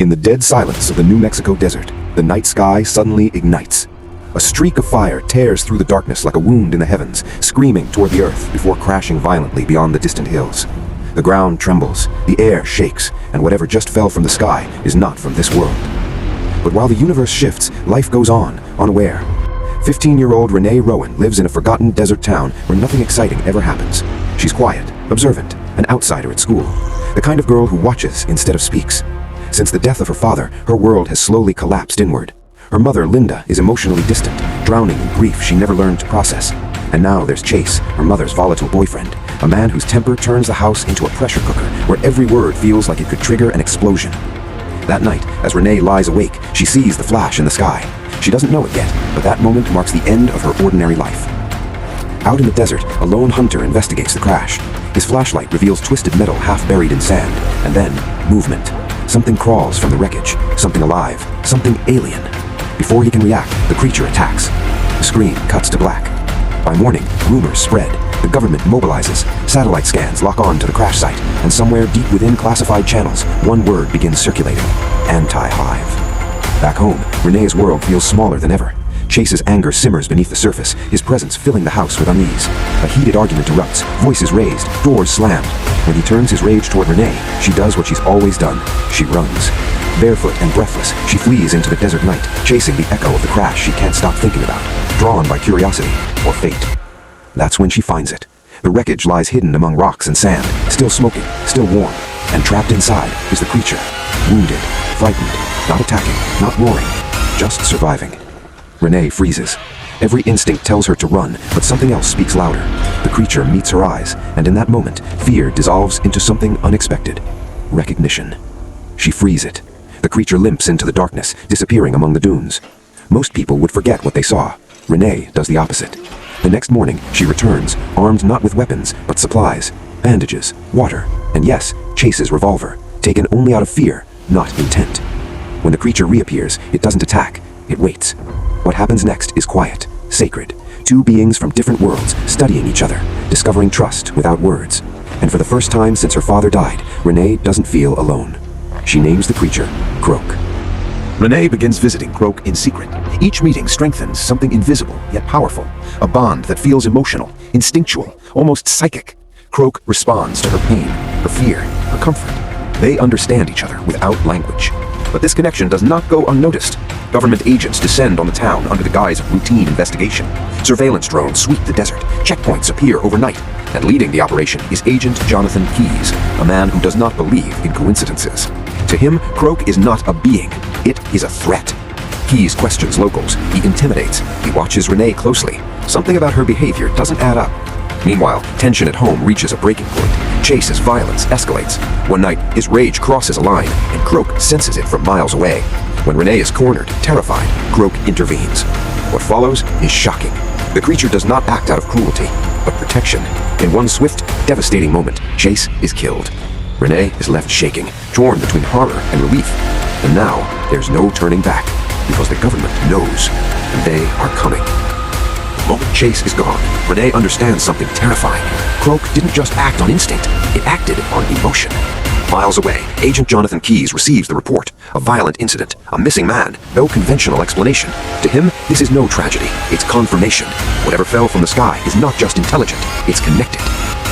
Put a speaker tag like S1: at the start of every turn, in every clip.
S1: In the dead silence of the New Mexico desert, the night sky suddenly ignites. A streak of fire tears through the darkness like a wound in the heavens, screaming toward the earth before crashing violently beyond the distant hills. The ground trembles, the air shakes, and whatever just fell from the sky is not from this world. But while the universe shifts, life goes on, unaware. 15-year-old Renee Rowan lives in a forgotten desert town where nothing exciting ever happens. She's quiet, observant, an outsider at school, the kind of girl who watches instead of speaks. Since the death of her father, her world has slowly collapsed inward. Her mother, Linda, is emotionally distant, drowning in grief she never learned to process. And now there's Chase, her mother's volatile boyfriend, a man whose temper turns the house into a pressure cooker where every word feels like it could trigger an explosion. That night, as Renee lies awake, she sees the flash in the sky. She doesn't know it yet, but that moment marks the end of her ordinary life. Out in the desert, a lone hunter investigates the crash. His flashlight reveals twisted metal half buried in sand, and then movement. Something crawls from the wreckage, something alive, something alien. Before he can react, the creature attacks. The screen cuts to black. By morning, rumors spread. The government mobilizes. Satellite scans lock on to the crash site, and somewhere deep within classified channels, one word begins circulating: anti-hive. Back home, Renee's world feels smaller than ever. Chase's anger simmers beneath the surface, his presence filling the house with unease. A heated argument erupts, voices raised, doors slammed. When he turns his rage toward Renee, she does what she's always done. She runs. Barefoot and breathless, she flees into the desert night, chasing the echo of the crash she can't stop thinking about, drawn by curiosity or fate. That's when she finds it. The wreckage lies hidden among rocks and sand, still smoking, still warm, and trapped inside is the creature. Wounded, frightened, not attacking, not roaring, just surviving. Renee freezes. Every instinct tells her to run, but something else speaks louder. The creature meets her eyes, and in that moment, fear dissolves into something unexpected. Recognition. She frees it. The creature limps into the darkness, disappearing among the dunes. Most people would forget what they saw. Renee does the opposite. The next morning, she returns, armed not with weapons, but supplies, bandages, water, and yes, Chase's revolver, taken only out of fear, not intent. When the creature reappears, it doesn't attack, it waits. What happens next is quiet, sacred. Two beings from different worlds, studying each other, discovering trust without words. And for the first time since her father died, Renee doesn't feel alone. She names the creature Croak.
S2: Renee begins visiting Croak in secret. Each meeting strengthens something invisible yet powerful, a bond that feels emotional, instinctual, almost psychic. Croak responds to her pain, her fear, her comfort. They understand each other without language. But this connection does not go unnoticed. Government agents descend on the town under the guise of routine investigation. Surveillance drones sweep the desert. Checkpoints appear overnight. And leading the operation is Agent Jonathan Keyes, a man who does not believe in coincidences. To him, Croak is not a being. It is a threat. Keyes questions locals. He intimidates. He watches Renee closely. Something about her behavior doesn't add up. Meanwhile, tension at home reaches a breaking point. Chase's violence escalates. One night, his rage crosses a line, and Croak senses it from miles away. When Renee is cornered, terrified, Croak intervenes. What follows is shocking. The creature does not act out of cruelty, but protection. In one swift, devastating moment, Chase is killed. Renee is left shaking, torn between horror and relief. And now, there's no turning back, because the government knows, and they are coming. The moment Chase is gone, Renee understands something terrifying. Croak didn't just act on instinct, it acted on emotion. Miles away, Agent Jonathan Keyes receives the report. A violent incident, a missing man, no conventional explanation. To him, this is no tragedy, it's confirmation. Whatever fell from the sky is not just intelligent, it's connected.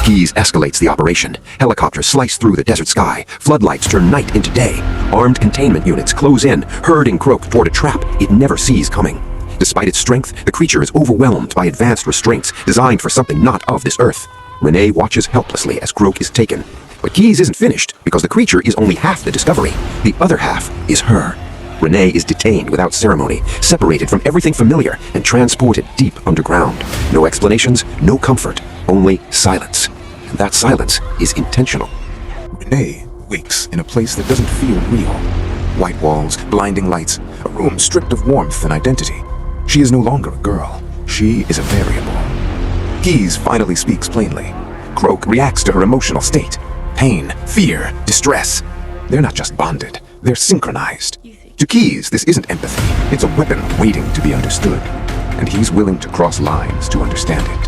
S2: Keyes escalates the operation. Helicopters slice through the desert sky. Floodlights turn night into day. Armed containment units close in, herding Croak toward a trap it never sees coming. Despite its strength, the creature is overwhelmed by advanced restraints designed for something not of this earth. Renee watches helplessly as Croak is taken. But Keyes isn't finished, because the creature is only half the discovery. The other half is her. Renee is detained without ceremony, separated from everything familiar, and transported deep underground. No explanations, no comfort, only silence. And that silence is intentional.
S3: Renee wakes in a place that doesn't feel real. White walls, blinding lights, a room stripped of warmth and identity. She is no longer a girl. She is a variable. Keyes finally speaks plainly. Croak reacts to her emotional state. Pain, fear, distress. They're not just bonded, they're synchronized. To Keyes, this isn't empathy. It's a weapon waiting to be understood. And he's willing to cross lines to understand it.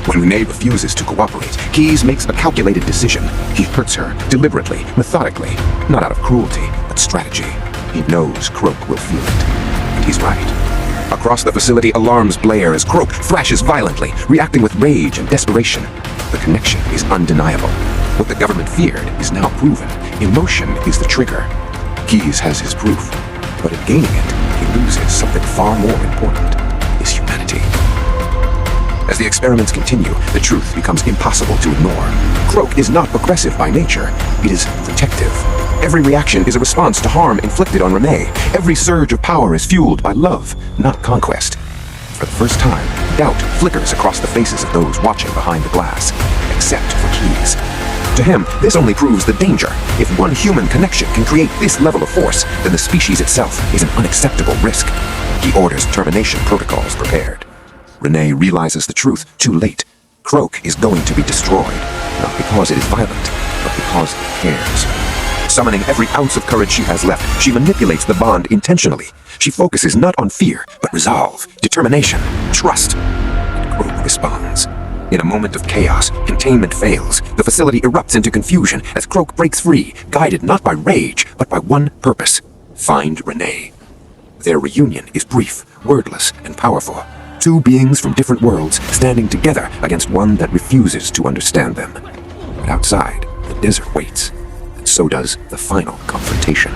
S3: When Renee refuses to cooperate, Keyes makes a calculated decision. He hurts her, deliberately, methodically, not out of cruelty, but strategy. He knows Croak will feel it. And he's right. Across the facility, alarms blare as Croak thrashes violently, reacting with rage and desperation. The connection is undeniable. What the government feared is now proven. Emotion is the trigger. Keyes has his proof, but in gaining it, he loses something far more important, his humanity. As the experiments continue, the truth becomes impossible to ignore. Croak is not aggressive by nature, it is protective. Every reaction is a response to harm inflicted on Renee. Every surge of power is fueled by love, not conquest. For the first time, doubt flickers across the faces of those watching behind the glass, except for Keyes. To him, this only proves the danger. If one human connection can create this level of force, then the species itself is an unacceptable risk. He orders termination protocols prepared. Renee realizes the truth too late. Croak is going to be destroyed, not because it is violent, but because it cares. Summoning every ounce of courage she has left, she manipulates the bond intentionally. She focuses not on fear, but resolve, determination, trust. And Croak responds. In a moment of chaos, containment fails. The facility erupts into confusion as Croak breaks free, guided not by rage, but by one purpose: find Renee. Their reunion is brief, wordless, and powerful. Two beings from different worlds standing together against one that refuses to understand them. But outside, the desert waits, and so does the final confrontation.